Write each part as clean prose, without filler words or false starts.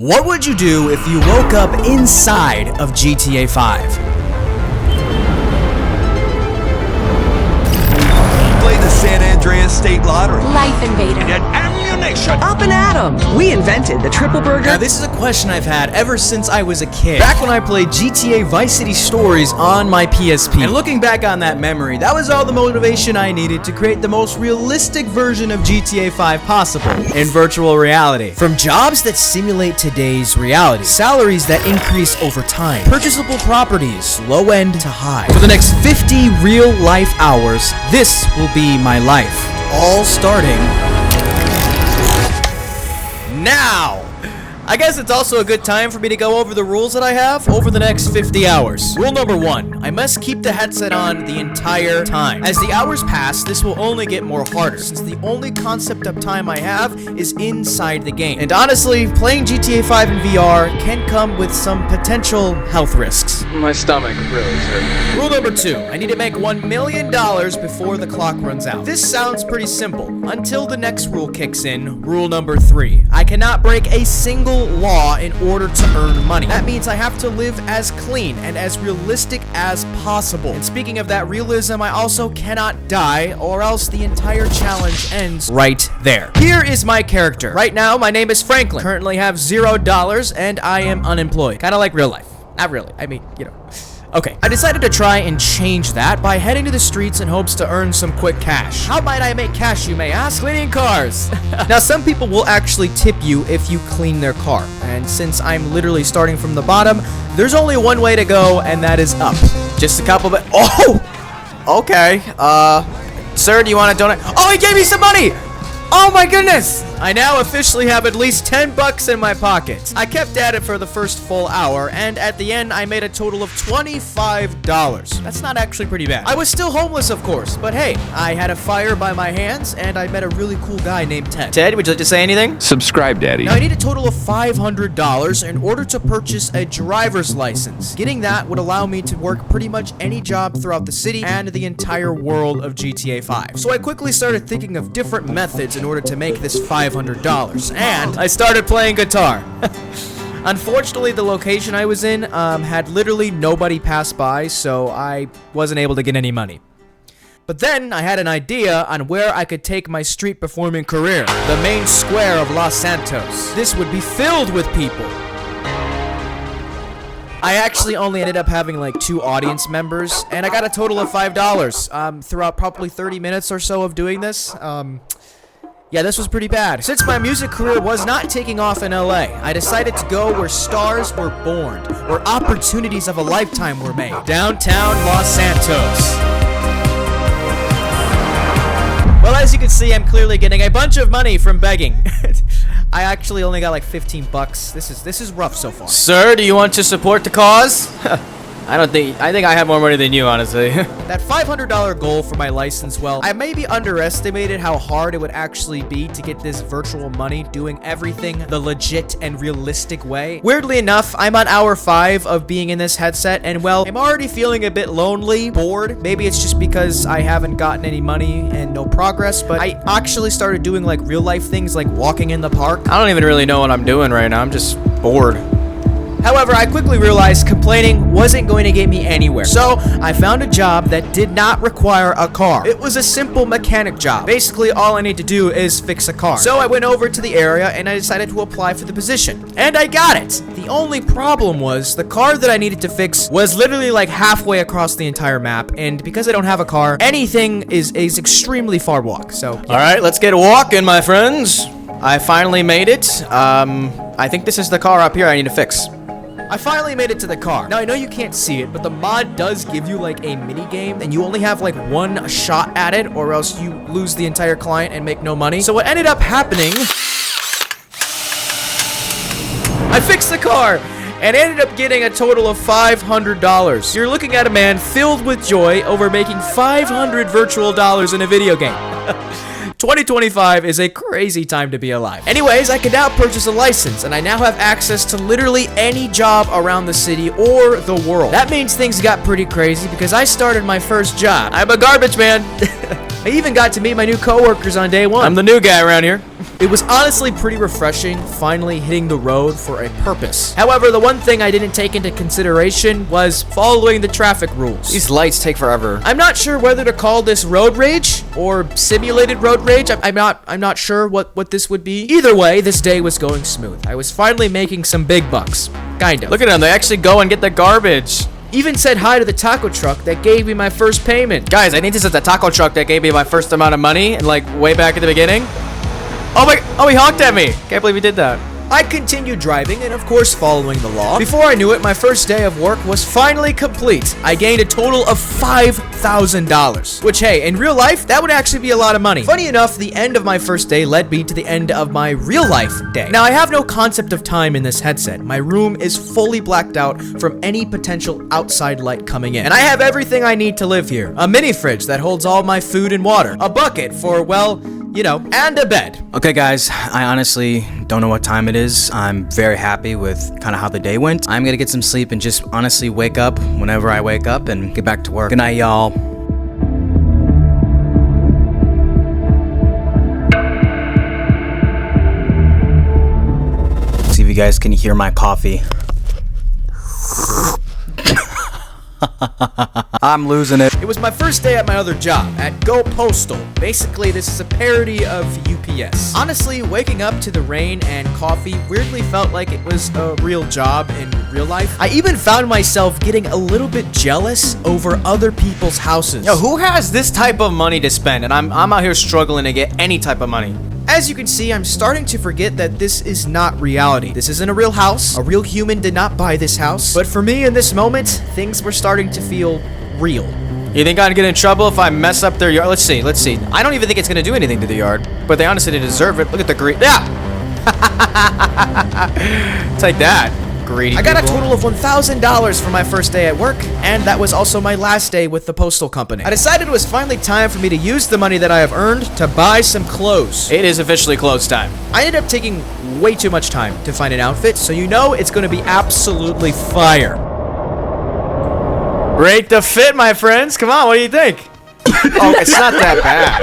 What would you do if you woke up inside of GTA 5? Play the San Andreas State Lottery. Life Invader. Get ammunition. Up and Atom. We invented the triple burger. Now, this is a question I've had ever since I was a kid. Back when I played GTA Vice City Stories on my PSP. And looking back on that memory, that was all the motivation I needed to create the most realistic version of GTA 5 possible in virtual reality. From jobs that simulate today's reality, salaries that increase over time, purchasable properties, low end to high. For the next 50 real-life hours, this will be my life. All starting now! I guess it's also a good time for me to go over the rules that I have over the next 50 hours. Rule number 1, I must keep the headset on the entire time. As the hours pass, this will only get more harder, since the only concept of time I have is inside the game. And honestly, playing GTA 5 in VR can come with some potential health risks. My stomach really is hurting. Rule number 2, I need to make $1 million before the clock runs out. This sounds pretty simple, until the next rule kicks in. Rule number 3, I cannot break a single law in order to earn money. That means I have to live as clean and as realistic as possible. And speaking of that realism, I also cannot die, or else the entire challenge ends right there. Here is my character. Right now, my name is Franklin. Currently have $0 and I am unemployed. Kind of like real life. Not really. I mean, you know. Okay, I decided to try and change that by heading to the streets in hopes to earn some quick cash. How might I make cash, you may ask? Cleaning cars. Now, some people will actually tip you if you clean their car. And since I'm literally starting from the bottom, there's only one way to go, and that is up. Just a couple of... Oh! Okay, sir, do you want to donate? Oh, he gave me some money! Oh my goodness! I now officially have at least 10 bucks in my pocket. I kept at it for the first full hour, and at the end, I made a total of $25. That's not actually pretty bad. I was still homeless, of course, but hey, I had a fire by my hands, and I met a really cool guy named Ted. Ted, would you like to say anything? Subscribe, Daddy. Now, I need a total of $500 in order to purchase a driver's license. Getting that would allow me to work pretty much any job throughout the city and the entire world of GTA 5. So I quickly started thinking of different methods in order to make this $500, and I started playing guitar. Unfortunately, the location I was in had literally nobody pass by, so I wasn't able to get any money. But then I had an idea on where I could take my street performing career. The main square of Los Santos. This would be filled with people. I actually only ended up having like 2 audience members, and I got a total of $5 throughout probably 30 minutes or so of doing this. Yeah, this was pretty bad. Since my music career was not taking off in LA, I decided to go where stars were born, where opportunities of a lifetime were made. Downtown Los Santos. Well, as you can see, I'm clearly getting a bunch of money from begging. I actually only got like 15 bucks. This is rough so far. Sir, do you want to support the cause? I think I have more money than you, honestly. That $500 goal for my license, well, I maybe underestimated how hard it would actually be to get this virtual money doing everything the legit and realistic way. Weirdly enough, I'm on hour 5 of being in this headset, and well, I'm already feeling a bit lonely, bored. Maybe it's just because I haven't gotten any money and no progress, but I actually started doing like real life things like walking in the park. I don't even really know what I'm doing right now. I'm just bored. However, I quickly realized complaining wasn't going to get me anywhere. So, I found a job that did not require a car. It was a simple mechanic job. Basically, all I need to do is fix a car. So, I went over to the area and I decided to apply for the position. And I got it! The only problem was, the car that I needed to fix was literally like halfway across the entire map. And because I don't have a car, anything is extremely far walk. So, yeah. Alright, let's get walking, my friends. I finally made it. I think this is the car up here I need to fix. I finally made it to the car. Now, I know you can't see it, but the mod does give you, like, a mini-game, and you only have, like, 1 shot at it, or else you lose the entire client and make no money. So what ended up happening... I fixed the car, and ended up getting a total of $500. You're looking at a man filled with joy over making 500 virtual dollars in a video game. 2025 is a crazy time to be alive. Anyways, I can now purchase a license, and I now have access to literally any job around the city or the world. That means things got pretty crazy because I started my first job. I'm a garbage man. I even got to meet my new coworkers on day one. I'm the new guy around here. It was honestly pretty refreshing finally hitting the road for a purpose. However, the one thing I didn't take into consideration was following the traffic rules. These lights take forever. I'm not sure whether to call this road rage or simulated road rage. I'm not sure what this would be. Either way, this day was going smooth. I was finally making some big bucks. Kind of. Look at them. They actually go and get the garbage. Even said hi to the taco truck that gave me my first payment. Guys, I think this is the taco truck that gave me my first amount of money, and like way back at the beginning. Oh, he honked at me. Can't believe he did that. I continued driving and of course following the law. Before I knew it, my first day of work was finally complete. I gained a total of $5,000, which hey, in real life, that would actually be a lot of money. Funny enough, the end of my first day led me to the end of my real life day. Now, I have no concept of time in this headset. My room is fully blacked out from any potential outside light coming in. And I have everything I need to live here. A mini fridge that holds all my food and water. A bucket for, well, you know, and a bed. Okay, guys, I honestly don't know what time it is. I'm very happy with kind of how the day went. I'm gonna get some sleep and just honestly wake up whenever I wake up and get back to work. Good night, y'all. See if you guys can hear my coffee. I'm losing it. It was my first day at my other job, at Go Postal. Basically, this is a parody of UPS. Honestly, waking up to the rain and coffee weirdly felt like it was a real job in real life. I even found myself getting a little bit jealous over other people's houses. Yo, who has this type of money to spend? And I'm out here struggling to get any type of money. As you can see, I'm starting to forget that this is not reality. This isn't a real house. A real human did not buy this house. But for me in this moment, things were starting to feel real. You think I'd get in trouble if I mess up their yard? Let's see. I don't even think it's gonna do anything to the yard, but they honestly deserve it. Look at the greed. Yeah! Take that, greedy I got a people. total of $1,000 for my first day at work, and that was also my last day with the postal company. I decided it was finally time for me to use the money that I have earned to buy some clothes. It is officially close time. I ended up taking way too much time to find an outfit, so you know it's gonna be absolutely fire. Rate the fit, my friends. Come on, what do you think? Oh, it's not that bad.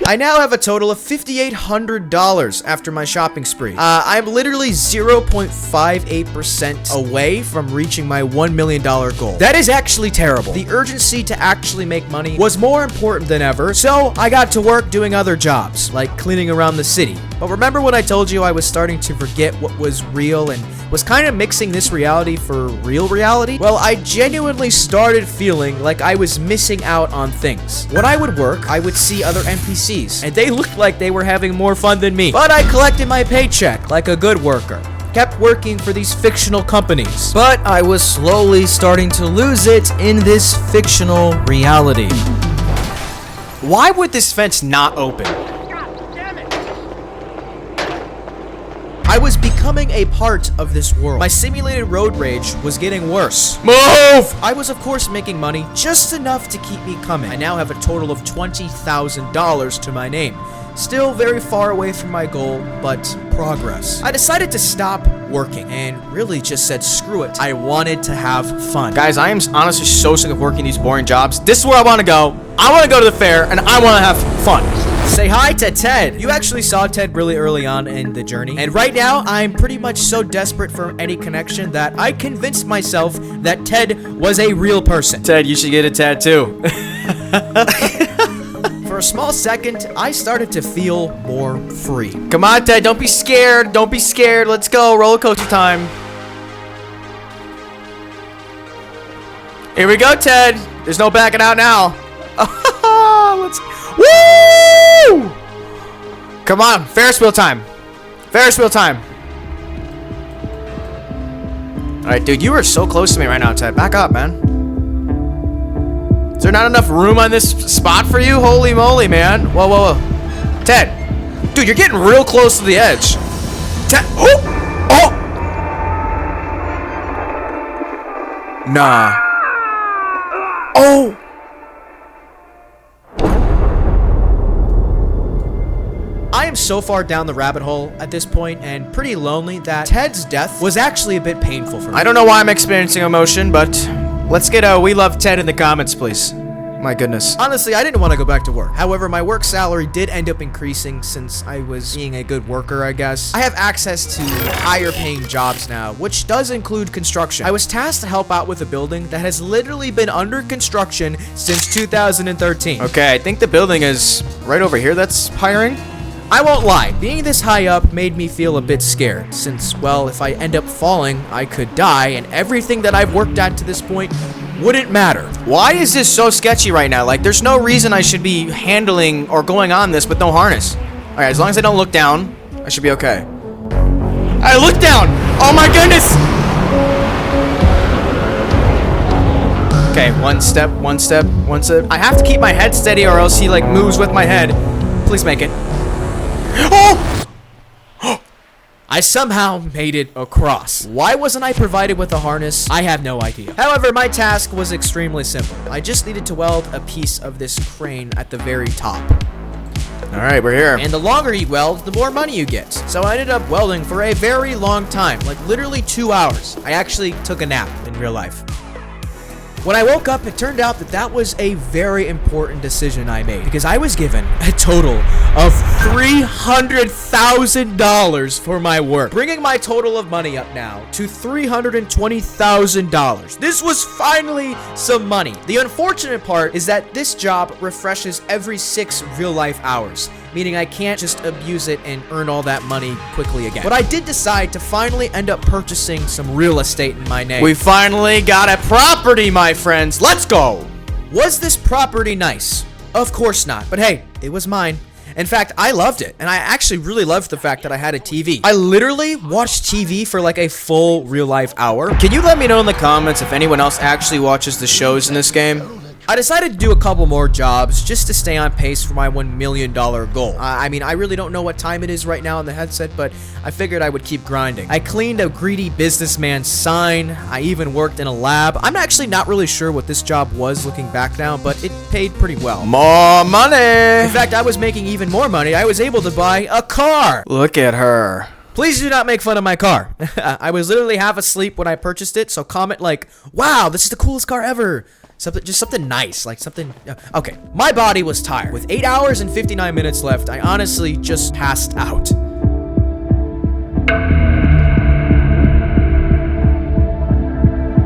I now have a total of $5,800 after my shopping spree. I'm literally 0.58% away from reaching my $1 million goal. That is actually terrible. The urgency to actually make money was more important than ever, so I got to work doing other jobs, like cleaning around the city. But remember when I told you I was starting to forget what was real and was kind of mixing this reality for real reality? Well, I genuinely started feeling like I was missing out on things. When I would work, I would see other NPCs, and they looked like they were having more fun than me. But I collected my paycheck like a good worker. Kept working for these fictional companies. But I was slowly starting to lose it in this fictional reality. Why would this fence not open? I was becoming a part of this world. My simulated road rage was getting worse. Move! I was of course making money, just enough to keep me coming. I now have a total of $20,000 to my name. Still very far away from my goal, but progress. I decided to stop working and really just said screw it. I wanted to have fun. Guys, I am honestly so sick of working these boring jobs. This is where I want to go. I want to go to the fair and I want to have fun. Say hi to Ted. You actually saw Ted really early on in the journey. And right now, I'm pretty much so desperate for any connection that I convinced myself that Ted was a real person. Ted, you should get a tattoo. For a small second, I started to feel more free. Come on, Ted, don't be scared. Don't be scared. Let's go. Roller coaster time. Here we go, Ted. There's no backing out now. Let's... Woo! Come on, Ferris wheel time. Ferris wheel time. Alright, dude, you are so close to me right now, Ted. Back up, man. Is there not enough room on this spot for you? Holy moly, man. Whoa, whoa, whoa. Ted. Dude, you're getting real close to the edge. Ted. Oh! Oh! Nah. Oh! I am so far down the rabbit hole at this point and pretty lonely that Ted's death was actually a bit painful for me. I don't know why I'm experiencing emotion, but let's get a We Love Ted in the comments, please. My goodness. Honestly, I didn't want to go back to work. However, my work salary did end up increasing since I was being a good worker, I guess. I have access to higher paying jobs now, which does include construction. I was tasked to help out with a building that has literally been under construction since 2013. Okay, I think the building is right over here that's hiring. I won't lie, being this high up made me feel a bit scared, since, well, if I end up falling, I could die, and everything that I've worked at to this point wouldn't matter. Why is this so sketchy right now? Like, there's no reason I should be handling or going on this with no harness. Alright, as long as I don't look down, I should be okay. I look down! Oh my goodness! Okay, one step, one step, one step. I have to keep my head steady or else he, like, moves with my head. Please make it. Oh! I somehow made it across. Why wasn't I provided with a harness? I have no idea. However, my task was extremely simple. I just needed to weld a piece of this crane at the very top. Alright, we're here. And the longer you weld, the more money you get. So I ended up welding for a very long time, like literally 2 hours. I actually took a nap in real life. When I woke up, it turned out that that was a very important decision I made because I was given a total of $300,000 for my work, bringing my total of money up now to $320,000. This was finally some money. The unfortunate part is that this job refreshes every 6 real-life hours, meaning I can't just abuse it and earn all that money quickly again. But I did decide to finally end up purchasing some real estate in my name. We finally got a property, my friends. Let's go. Was this property nice? Of course not, but hey, it was mine. In fact, I loved it, and I actually really loved the fact that I had a TV. I literally watched TV for like a full real-life hour. Can you let me know in the comments if anyone else actually watches the shows in this game? I decided to do a couple more jobs just to stay on pace for my $1 million goal. I mean, I really don't know what time it is right now on the headset, but I figured I would keep grinding. I cleaned a greedy businessman's sign. I even worked in a lab. I'm actually not really sure what this job was looking back now, but it paid pretty well. More money! In fact, I was making even more money. I was able to buy a car. Look at her. Please do not make fun of my car. I was literally half asleep when I purchased it, so comment like, wow, this is the coolest car ever. Just something nice, like something... Okay, my body was tired. With 8 hours and 59 minutes left, I honestly just passed out.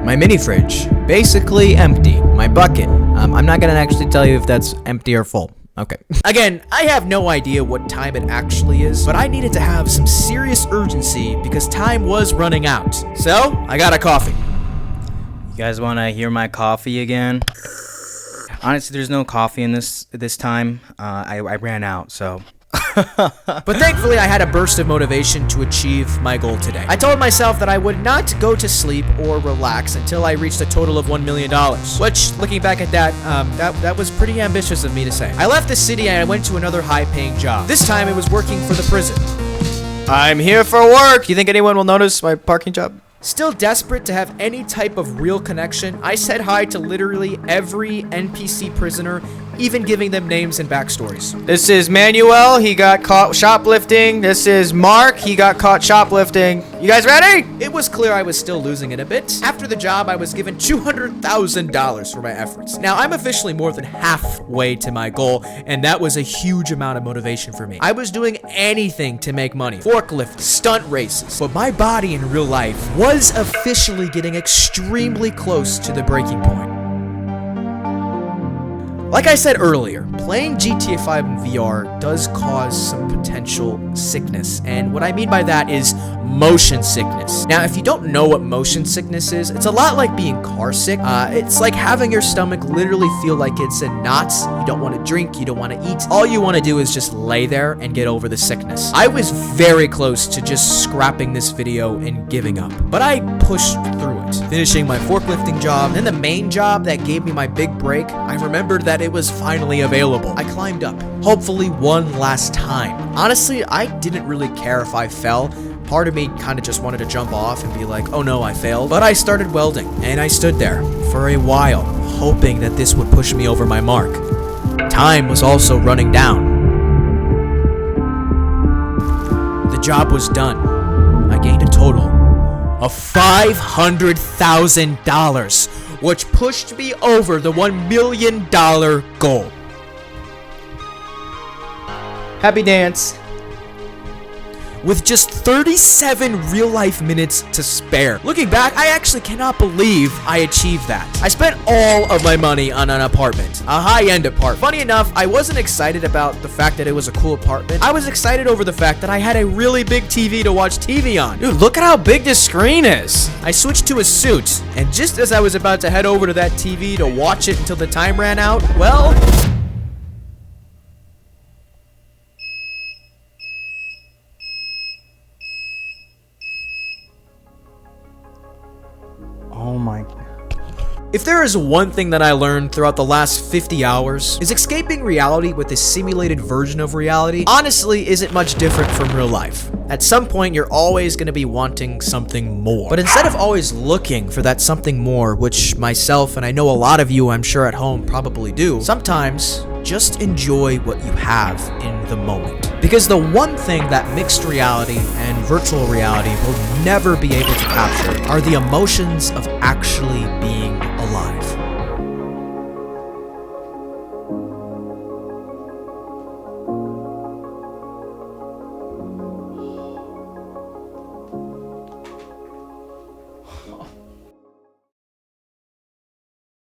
My mini fridge, basically empty. My bucket, I'm not gonna actually tell you if that's empty or full. Okay. Again, I have no idea what time it actually is, but I needed to have some serious urgency because time was running out. So, I got a coffee. You guys want to hear my coffee again? Honestly, there's no coffee in this time. I ran out, so. But thankfully, I had a burst of motivation to achieve my goal today. I told myself that I would not go to sleep or relax until I reached a total of $1 million, which, looking back at that, that was pretty ambitious of me to say. I left the city and I went to another high-paying job. This time, it was working for the prison. I'm here for work. Do you think anyone will notice my parking job? Still desperate to have any type of real connection, I said hi to literally every NPC prisoner, even giving them names and backstories. This is Manuel, he got caught shoplifting. This is Mark, he got caught shoplifting. You guys ready? It was clear I was still losing it a bit. After the job, I was given $200,000 for my efforts. Now, I'm officially more than halfway to my goal, and that was a huge amount of motivation for me. I was doing anything to make money. Forklift, stunt races. But my body in real life was officially getting extremely close to the breaking point. Like I said earlier, playing GTA 5 in VR does cause some potential sickness, and what I mean by that is motion sickness. Now, if you don't know what motion sickness is, it's a lot like being car sick. It's like having your stomach literally feel like it's in knots. You don't want to drink, you don't want to eat. All you want to do is just lay there and get over the sickness. I was very close to just scrapping this video and giving up, but I pushed through it, finishing my forklifting job, and the main job that gave me my big break. I remembered that it was finally available. I climbed up, hopefully one last time. Honestly, I didn't really care if I fell. Part of me kind of just wanted to jump off and be like, oh no, I failed. But I started welding, and I stood there for a while, hoping that this would push me over my mark. Time was also running down. The job was done. I gained a total of $500,000. which pushed me over the $1 million goal. Happy dance. With just 37 real-life minutes to spare. Looking back, I actually cannot believe I achieved that. I spent all of my money on an apartment, a high-end apartment. Funny enough, I wasn't excited about the fact that it was a cool apartment. I was excited over the fact that I had a really big TV to watch TV on. Dude, look at how big this screen is. I switched to a suit, and just as I was about to head over to that TV to watch it until the time ran out, well... Oh my. If there is one thing that I learned throughout the last 50 hours, is escaping reality with a simulated version of reality honestly isn't much different from real life. At some point, you're always going to be wanting something more. But instead of always looking for that something more, which myself and I know a lot of you I'm sure at home probably do, sometimes just enjoy what you have in the moment. Because the one thing that mixed reality and virtual reality will never be able to capture are the emotions of actually being